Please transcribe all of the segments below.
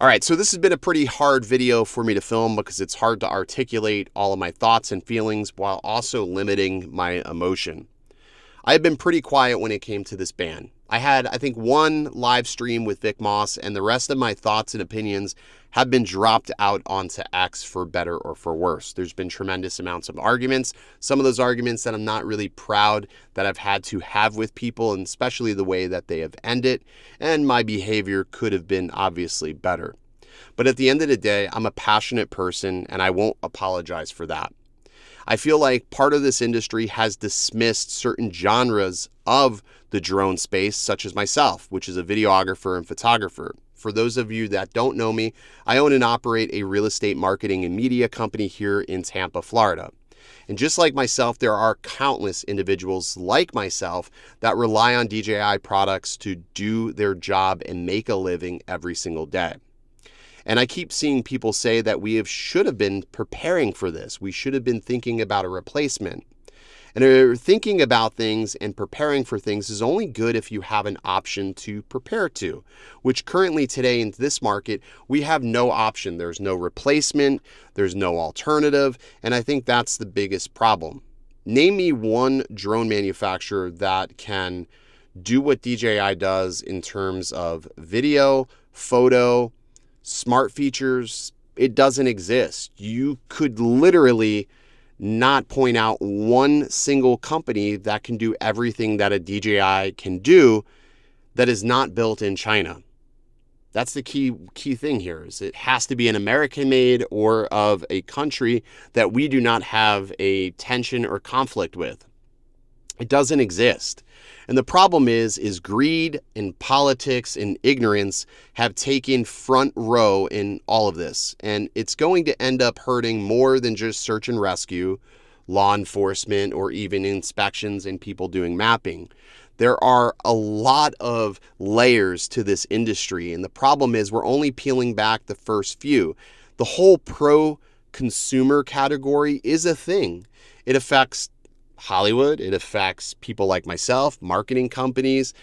All right, so this has been a pretty hard video for me to film because it's hard to articulate all of my thoughts and feelings while also limiting my emotion. I have been pretty quiet when it came to this ban. I had, I think, one live stream with Vic Moss, and the rest of my thoughts and opinions have been dropped out onto X for better or for worse. There's been tremendous amounts of arguments. Some of those arguments that I'm not really proud that I've had to have with people, and especially the way that they have ended, and my behavior could have been obviously better. But at the end of the day, I'm a passionate person, and I won't apologize for that. I feel like part of this industry has dismissed certain genres of the drone space, such as myself, which is a videographer and photographer. For those of you that don't know me, I own and operate a real estate marketing and media company here in Tampa, Florida. And just like myself, there are countless individuals like myself that rely on DJI products to do their job and make a living every single day. And I keep seeing people say that should have been preparing for this. We should have been thinking about a replacement. And thinking about things and preparing for things is only good if you have an option to prepare to, which currently today in this market, we have no option. There's no replacement, there's no alternative, and I think that's the biggest problem. Name me one drone manufacturer that can do what DJI does in terms of video, photo, smart features. It doesn't exist. You could literally not point out one single company that can do everything that a DJI can do that is not built in China. That's the key thing here, is it has to be an American made or of a country that we do not have a tension or conflict with. It doesn't exist. And the problem is greed and politics and ignorance have taken front row in all of this. And it's going to end up hurting more than just search and rescue, law enforcement, or even inspections and people doing mapping. There are a lot of layers to this industry. And the problem is we're only peeling back the first few. The whole pro-consumer category is a thing. It affects Hollywood, it affects people like myself, marketing companies.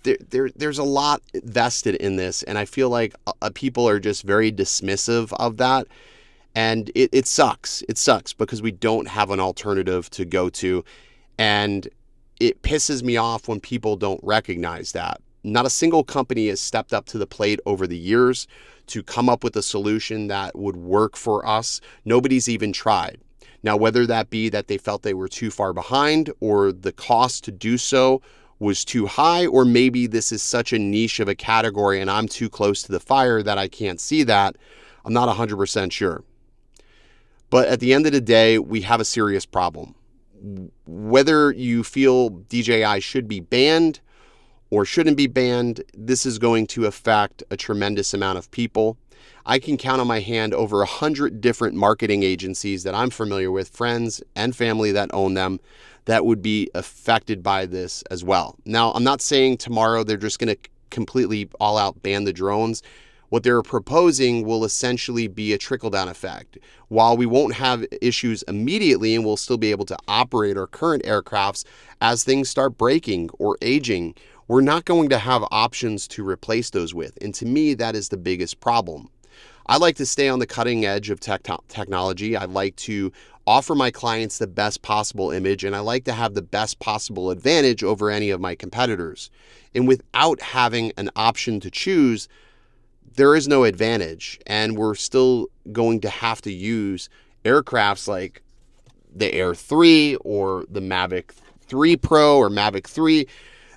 There's a lot vested in this, and I feel like people are just very dismissive of that, and it sucks. It sucks because we don't have an alternative to go to, and it pisses me off when people don't recognize that. Not a single company has stepped up to the plate over the years to come up with a solution that would work for us. Nobody's even tried. Now, whether that be that they felt they were too far behind or the cost to do so was too high, or maybe this is such a niche of a category and I'm too close to the fire that I can't see that, I'm not 100% sure. But at the end of the day, we have a serious problem. Whether you feel DJI should be banned or shouldn't be banned, this is going to affect a tremendous amount of people. I can count on my hand over 100 different marketing agencies that I'm familiar with, friends and family that own them, that would be affected by this as well. Now, I'm not saying tomorrow they're just going to completely all out ban the drones. What they're proposing will essentially be a trickle-down effect. While we won't have issues immediately and we'll still be able to operate our current aircrafts, as things start breaking or aging, we're not going to have options to replace those with. And to me, that is the biggest problem. I like to stay on the cutting edge of technology. I like to offer my clients the best possible image, and I like to have the best possible advantage over any of my competitors. And without having an option to choose, there is no advantage. And we're still going to have to use aircrafts like the Air 3 or the Mavic 3 Pro or Mavic 3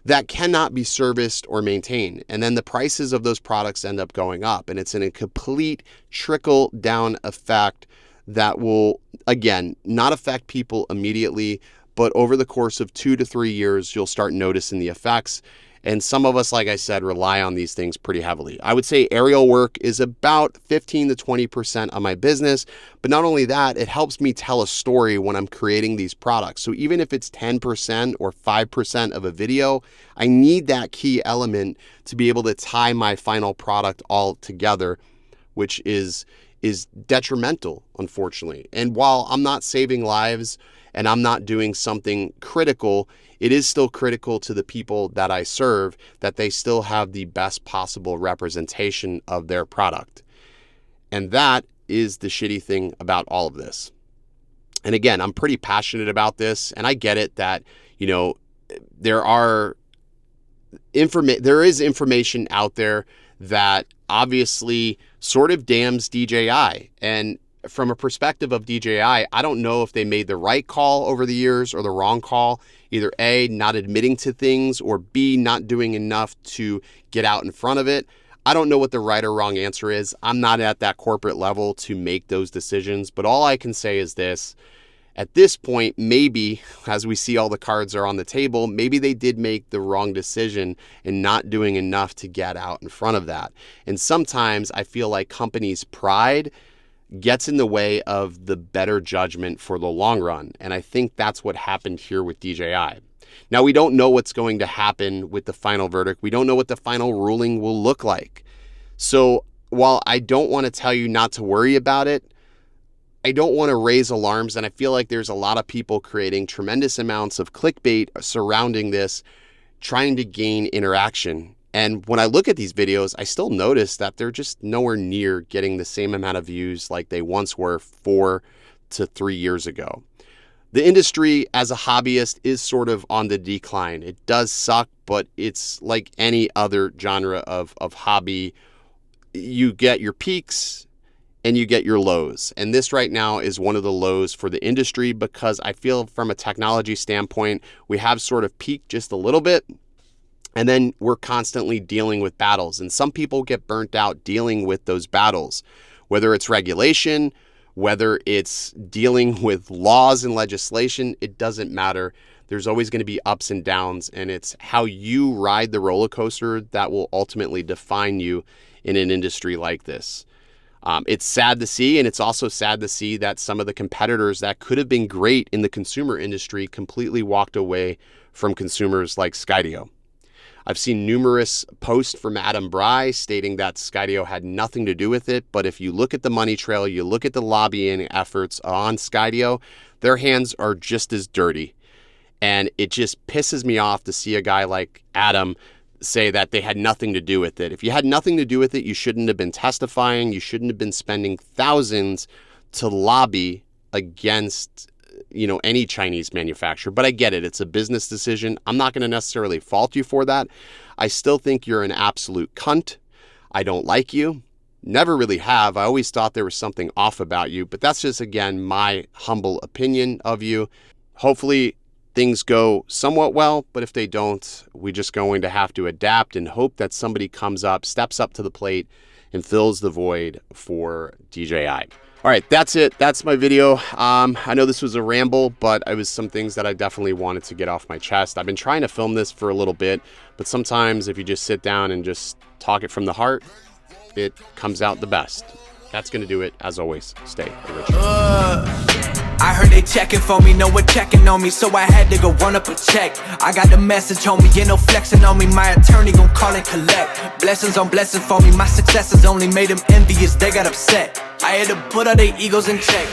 that cannot be serviced or maintained. And then the prices of those products end up going up. And it's in a complete trickle down effect that will, again, not affect people immediately, but over the course of 2 to 3 years, you'll start noticing the effects. And some of us, like I said, rely on these things pretty heavily. I would say aerial work is about 15 to 20% of my business. But not only that, it helps me tell a story when I'm creating these products. So even if it's 10% or 5% of a video, I need that key element to be able to tie my final product all together, which is detrimental, unfortunately. And while I'm not saving lives and I'm not doing something critical, it is still critical to the people that I serve that they still have the best possible representation of their product. And that is the shitty thing about all of this. And again, I'm pretty passionate about this, and I get it that, you know, there is information out there that obviously sort of damns DJI. And from a perspective of DJI, I don't know if they made the right call over the years or the wrong call, either A, not admitting to things, or B, not doing enough to get out in front of it. I don't know what the right or wrong answer is. I'm not at that corporate level to make those decisions, but all I can say is this. At this point, maybe, as we see all the cards are on the table, maybe they did make the wrong decision in not doing enough to get out in front of that. And sometimes I feel like companies' pride gets in the way of the better judgment for the long run. And I think that's what happened here with DJI. Now, we don't know what's going to happen with the final verdict. We don't know what the final ruling will look like. So while I don't want to tell you not to worry about it, I don't want to raise alarms, and I feel like there's a lot of people creating tremendous amounts of clickbait surrounding this, trying to gain interaction. And when I look at these videos, I still notice that they're just nowhere near getting the same amount of views like they once were 4 to 3 years ago. The industry as a hobbyist is sort of on the decline. It does suck, but it's like any other genre of hobby. You get your peaks and you get your lows. And this right now is one of the lows for the industry, because I feel from a technology standpoint, we have sort of peaked just a little bit, and then we're constantly dealing with battles. And some people get burnt out dealing with those battles, whether it's regulation, whether it's dealing with laws and legislation, it doesn't matter. There's always going to be ups and downs, and it's how you ride the roller coaster that will ultimately define you in an industry like this. It's sad to see, and it's also sad to see that some of the competitors that could have been great in the consumer industry completely walked away from consumers like Skydio. I've seen numerous posts from Adam BREW stating that Skydio had nothing to do with it, but if you look at the money trail, you look at the lobbying efforts on Skydio, their hands are just as dirty. And it just pisses me off to see a guy like Adam say that they had nothing to do with it. If you had nothing to do with it, you shouldn't have been testifying. You shouldn't have been spending thousands to lobby against, you know, any Chinese manufacturer. But I get it. It's a business decision. I'm not going to necessarily fault you for that. I still think you're an absolute cunt. I don't like you. Never really have. I always thought there was something off about you, but that's just, again, my humble opinion of you. Hopefully things go somewhat well, but if they don't, we're just going to have to adapt and hope that somebody comes up, steps up to the plate, and fills the void for DJI. All right, that's it. That's my video. I know this was a ramble, but it was some things that I definitely wanted to get off my chest. I've been trying to film this for a little bit, but sometimes if you just sit down and just talk it from the heart, it comes out the best. That's going to do it. As always, stay original. I heard they checking for me, no one checking on me, so I had to go run up a check. I got the message on me, ain't no flexing on me, my attorney gon' call and collect. Blessings on blessings for me, my successes only made them envious, they got upset. I had to put all their egos in check.